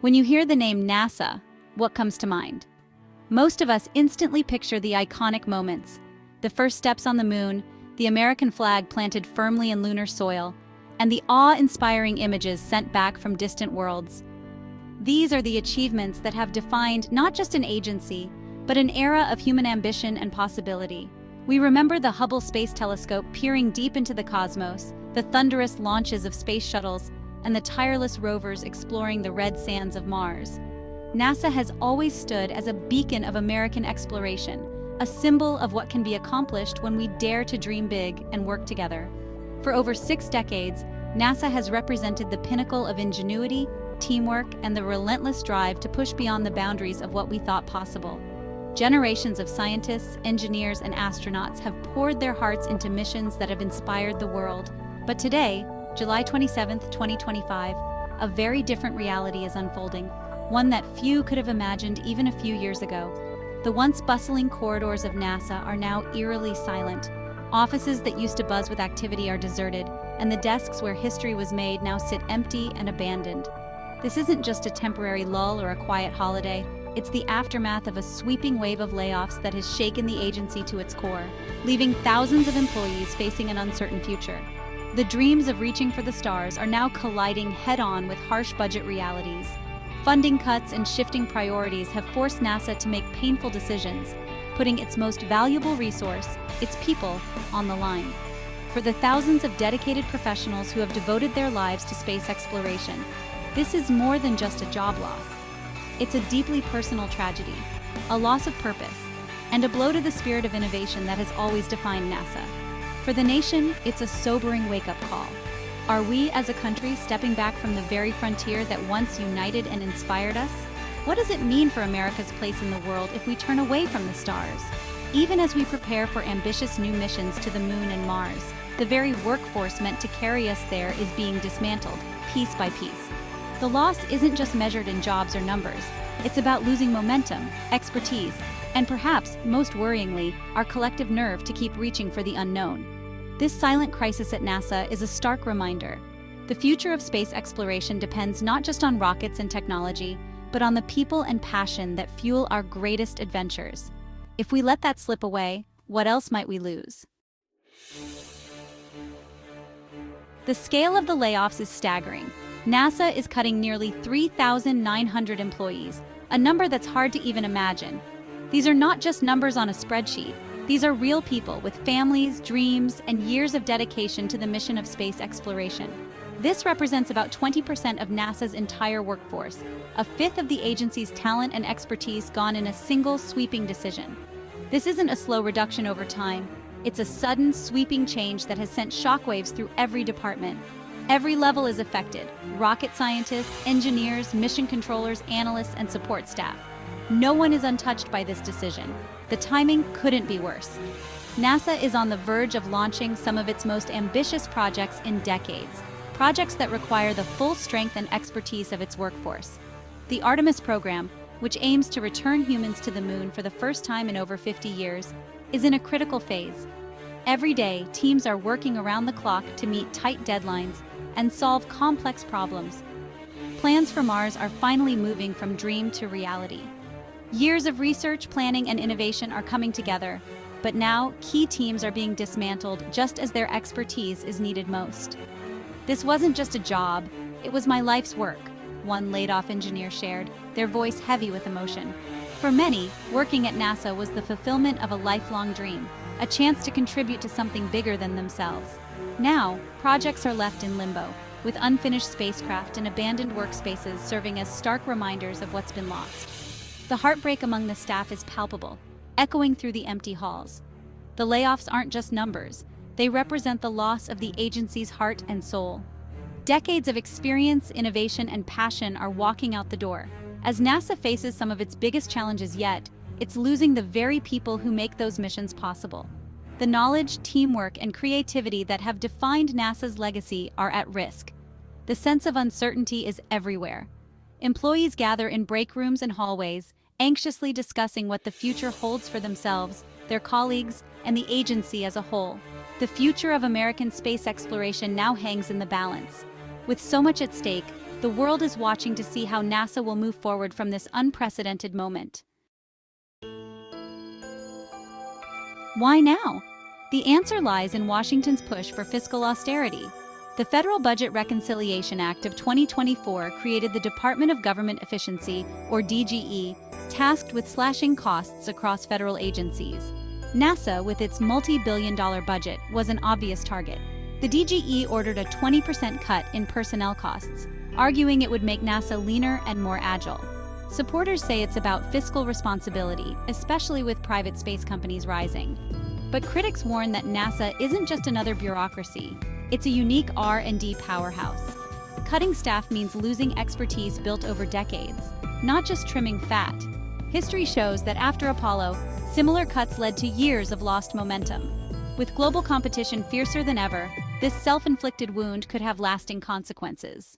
When you hear the name NASA, what comes to mind? Most of us instantly picture the iconic moments: the first steps on the moon, the American flag planted firmly in lunar soil, and the awe-inspiring images sent back from distant worlds. These are the achievements that have defined not just an agency, but an era of human ambition and possibility. We remember the Hubble Space Telescope peering deep into the cosmos, the thunderous launches of space shuttles, and the tireless rovers exploring the red sands of Mars. NASA has always stood as a beacon of American exploration, a symbol of what can be accomplished when we dare to dream big and work together. For over 6 decades, NASA has represented the pinnacle of ingenuity, teamwork, and the relentless drive to push beyond the boundaries of what we thought possible. Generations of scientists, engineers, and astronauts have poured their hearts into missions that have inspired the world. But today, July 27, 2025, a very different reality is unfolding, one that few could have imagined even a few years ago. The once bustling corridors of NASA are now eerily silent. Offices that used to buzz with activity are deserted, and the desks where history was made now sit empty and abandoned. This isn't just a temporary lull or a quiet holiday. It's the aftermath of a sweeping wave of layoffs that has shaken the agency to its core, leaving thousands of employees facing an uncertain future. The dreams of reaching for the stars are now colliding head-on with harsh budget realities. Funding cuts and shifting priorities have forced NASA to make painful decisions, putting its most valuable resource, its people, on the line. For the thousands of dedicated professionals who have devoted their lives to space exploration, this is more than just a job loss. It's a deeply personal tragedy, a loss of purpose, and a blow to the spirit of innovation that has always defined NASA. For the nation, it's a sobering wake-up call. Are we, as a country, stepping back from the very frontier that once united and inspired us? What does it mean for America's place in the world if we turn away from the stars? Even as we prepare for ambitious new missions to the moon and Mars, the very workforce meant to carry us there is being dismantled, piece by piece. The loss isn't just measured in jobs or numbers. It's about losing momentum, expertise, and perhaps, most worryingly, our collective nerve to keep reaching for the unknown. This silent crisis at NASA is a stark reminder. The future of space exploration depends not just on rockets and technology, but on the people and passion that fuel our greatest adventures. If we let that slip away, what else might we lose? The scale of the layoffs is staggering. NASA is cutting nearly 3,900 employees, a number that's hard to even imagine. These are not just numbers on a spreadsheet. These are real people with families, dreams, and years of dedication to the mission of space exploration. This represents about 20% of NASA's entire workforce, a fifth of the agency's talent and expertise gone in a single sweeping decision. This isn't a slow reduction over time. It's a sudden, sweeping change that has sent shockwaves through every department. Every level is affected: rocket scientists, engineers, mission controllers, analysts, and support staff. No one is untouched by this decision. The timing couldn't be worse. NASA is on the verge of launching some of its most ambitious projects in decades, projects that require the full strength and expertise of its workforce. The Artemis program, which aims to return humans to the moon for the first time in over 50 years, is in a critical phase. Every day, teams are working around the clock to meet tight deadlines and solve complex problems. Plans for Mars are finally moving from dream to reality. Years of research, planning, and innovation are coming together, but now key teams are being dismantled just as their expertise is needed most. "This wasn't just a job, it was my life's work," one laid-off engineer shared, their voice heavy with emotion. For many, working at NASA was the fulfillment of a lifelong dream, a chance to contribute to something bigger than themselves. Now, projects are left in limbo, with unfinished spacecraft and abandoned workspaces serving as stark reminders of what's been lost. The heartbreak among the staff is palpable, echoing through the empty halls. The layoffs aren't just numbers, they represent the loss of the agency's heart and soul. Decades of experience, innovation, and passion are walking out the door. As NASA faces some of its biggest challenges yet, it's losing the very people who make those missions possible. The knowledge, teamwork, and creativity that have defined NASA's legacy are at risk. The sense of uncertainty is everywhere. Employees gather in break rooms and hallways, anxiously discussing what the future holds for themselves, their colleagues, and the agency as a whole. The future of American space exploration now hangs in the balance. With so much at stake, The world is watching to see how NASA will move forward from this unprecedented moment. Why now? The answer lies in Washington's push for fiscal austerity. The Federal Budget Reconciliation Act of 2024 created the Department of Government Efficiency, or DGE, tasked with slashing costs across federal agencies. NASA, with its multi-billion-dollar budget, was an obvious target. The DGE ordered a 20% cut in personnel costs, arguing it would make NASA leaner and more agile. Supporters say it's about fiscal responsibility, especially with private space companies rising. But critics warn that NASA isn't just another bureaucracy. It's a unique R&D powerhouse. Cutting staff means losing expertise built over decades, not just trimming fat. History shows that after Apollo, similar cuts led to years of lost momentum. With global competition fiercer than ever, this self-inflicted wound could have lasting consequences.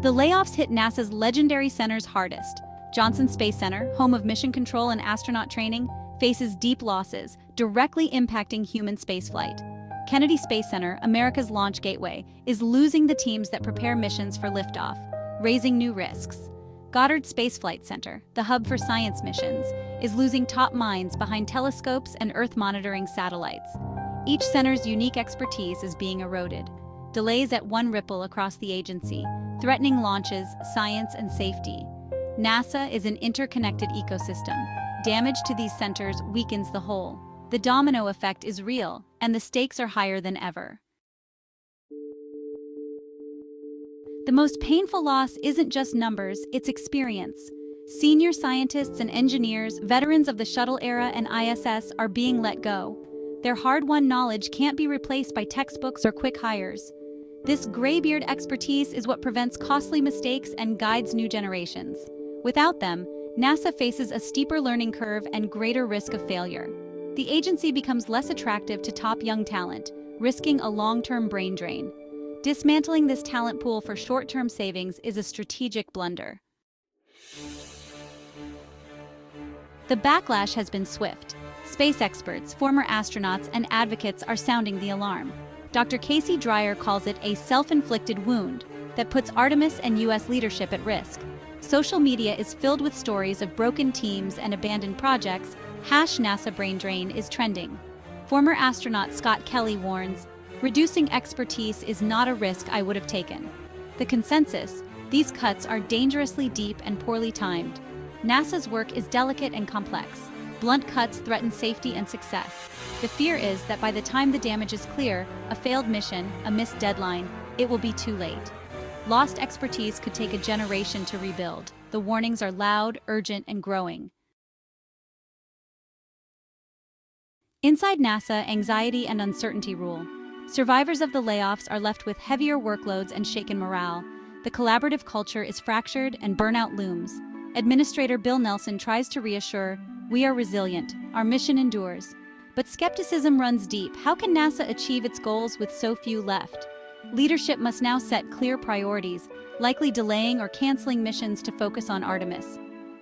The layoffs hit NASA's legendary centers hardest. Johnson Space Center, home of mission control and astronaut training, faces deep losses, directly impacting human spaceflight. Kennedy Space Center, America's launch gateway, is losing the teams that prepare missions for liftoff, raising new risks. Goddard Space Flight Center, the hub for science missions, is losing top minds behind telescopes and Earth monitoring satellites. Each center's unique expertise is being eroded. Delays at one ripple across the agency, threatening launches, science, and safety. NASA is an interconnected ecosystem. Damage to these centers weakens the whole. The domino effect is real, and the stakes are higher than ever. The most painful loss isn't just numbers, it's experience. Senior scientists and engineers, veterans of the shuttle era and ISS, are being let go. Their hard-won knowledge can't be replaced by textbooks or quick hires. This graybeard expertise is what prevents costly mistakes and guides new generations. Without them, NASA faces a steeper learning curve and greater risk of failure. The agency becomes less attractive to top young talent, risking a long-term brain drain. Dismantling this talent pool for short-term savings is a strategic blunder. The backlash has been swift. Space experts, former astronauts, and advocates are sounding the alarm. Dr. Casey Dreyer calls it a self-inflicted wound that puts Artemis and U.S. leadership at risk. Social media is filled with stories of broken teams and abandoned projects. #NASA brain drain is trending. Former astronaut Scott Kelly warns, "Reducing expertise is not a risk I would have taken." The consensus: these cuts are dangerously deep and poorly timed. NASA's work is delicate and complex. Blunt cuts threaten safety and success. The fear is that by the time the damage is clear, a failed mission, a missed deadline, it will be too late. Lost expertise could take a generation to rebuild. The warnings are loud, urgent, and growing. Inside NASA, anxiety and uncertainty rule. Survivors of the layoffs are left with heavier workloads and shaken morale. The collaborative culture is fractured and burnout looms. Administrator Bill Nelson tries to reassure, "We are resilient. Our mission endures." But skepticism runs deep. How can NASA achieve its goals with so few left? Leadership must now set clear priorities, likely delaying or canceling missions to focus on Artemis.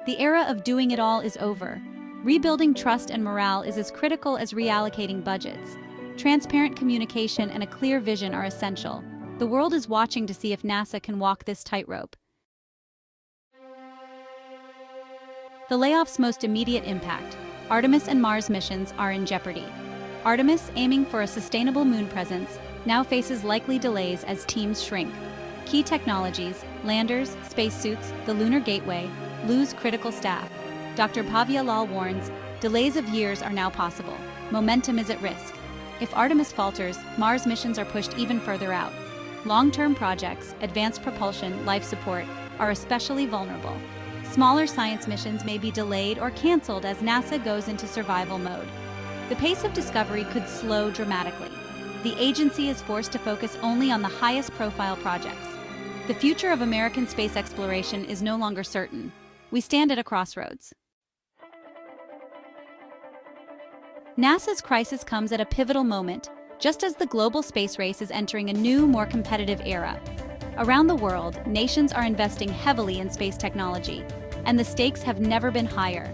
The era of doing it all is over. Rebuilding trust and morale is as critical as reallocating budgets. Transparent communication and a clear vision are essential. The world is watching to see if NASA can walk this tightrope. The layoffs' most immediate impact. Artemis and Mars missions are in jeopardy. Artemis, aiming for a sustainable moon presence, now faces likely delays as teams shrink. Key technologies, landers, spacesuits, the lunar gateway, lose critical staff. Dr. Pavia Lal warns, delays of years are now possible. Momentum is at risk. If Artemis falters, Mars missions are pushed even further out. Long-term projects, advanced propulsion, life support, are especially vulnerable. Smaller science missions may be delayed or canceled as NASA goes into survival mode. The pace of discovery could slow dramatically. The agency is forced to focus only on the highest-profile projects. The future of American space exploration is no longer certain. We stand at a crossroads. NASA's crisis comes at a pivotal moment, just as the global space race is entering a new, more competitive era. Around the world, nations are investing heavily in space technology, and the stakes have never been higher.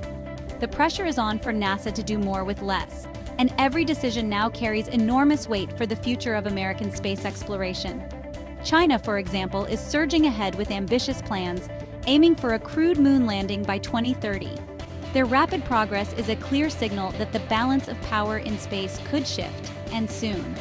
The pressure is on for NASA to do more with less. And every decision now carries enormous weight for the future of American space exploration. China, for example, is surging ahead with ambitious plans, aiming for a crewed moon landing by 2030. Their rapid progress is a clear signal that the balance of power in space could shift, and soon.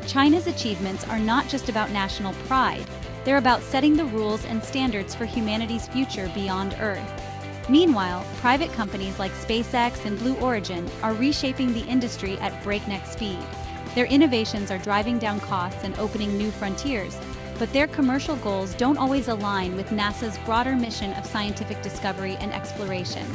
China's achievements are not just about national pride, they're about setting the rules and standards for humanity's future beyond Earth. Meanwhile, private companies like SpaceX and Blue Origin are reshaping the industry at breakneck speed. Their innovations are driving down costs and opening new frontiers, but their commercial goals don't always align with NASA's broader mission of scientific discovery and exploration.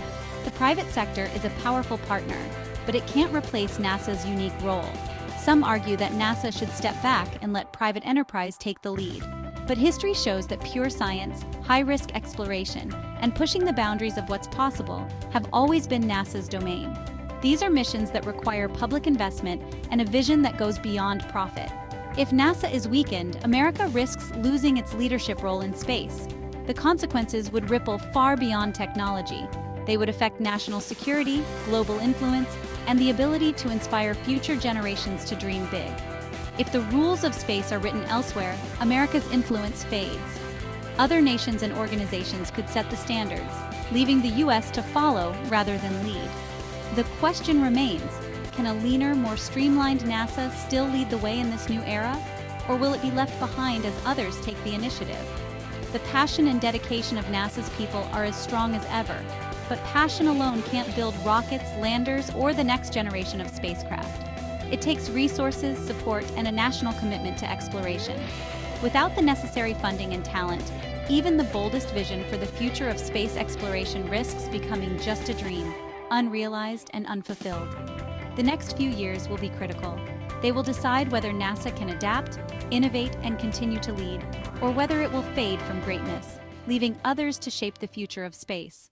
The private sector is a powerful partner, but it can't replace NASA's unique role. Some argue that NASA should step back and let private enterprise take the lead. But history shows that pure science, high-risk exploration, and pushing the boundaries of what's possible have always been NASA's domain. These are missions that require public investment and a vision that goes beyond profit. If NASA is weakened, America risks losing its leadership role in space. The consequences would ripple far beyond technology. They would affect national security, global influence, and the ability to inspire future generations to dream big. If the rules of space are written elsewhere, America's influence fades. Other nations and organizations could set the standards, leaving the U.S. to follow rather than lead. The question remains, can a leaner, more streamlined NASA still lead the way in this new era? Or will it be left behind as others take the initiative? The passion and dedication of NASA's people are as strong as ever, but passion alone can't build rockets, landers, or the next generation of spacecraft. It takes resources, support, and a national commitment to exploration. Without the necessary funding and talent, even the boldest vision for the future of space exploration risks becoming just a dream, unrealized and unfulfilled. The next few years will be critical. They will decide whether NASA can adapt, innovate, and continue to lead, or whether it will fade from greatness, leaving others to shape the future of space.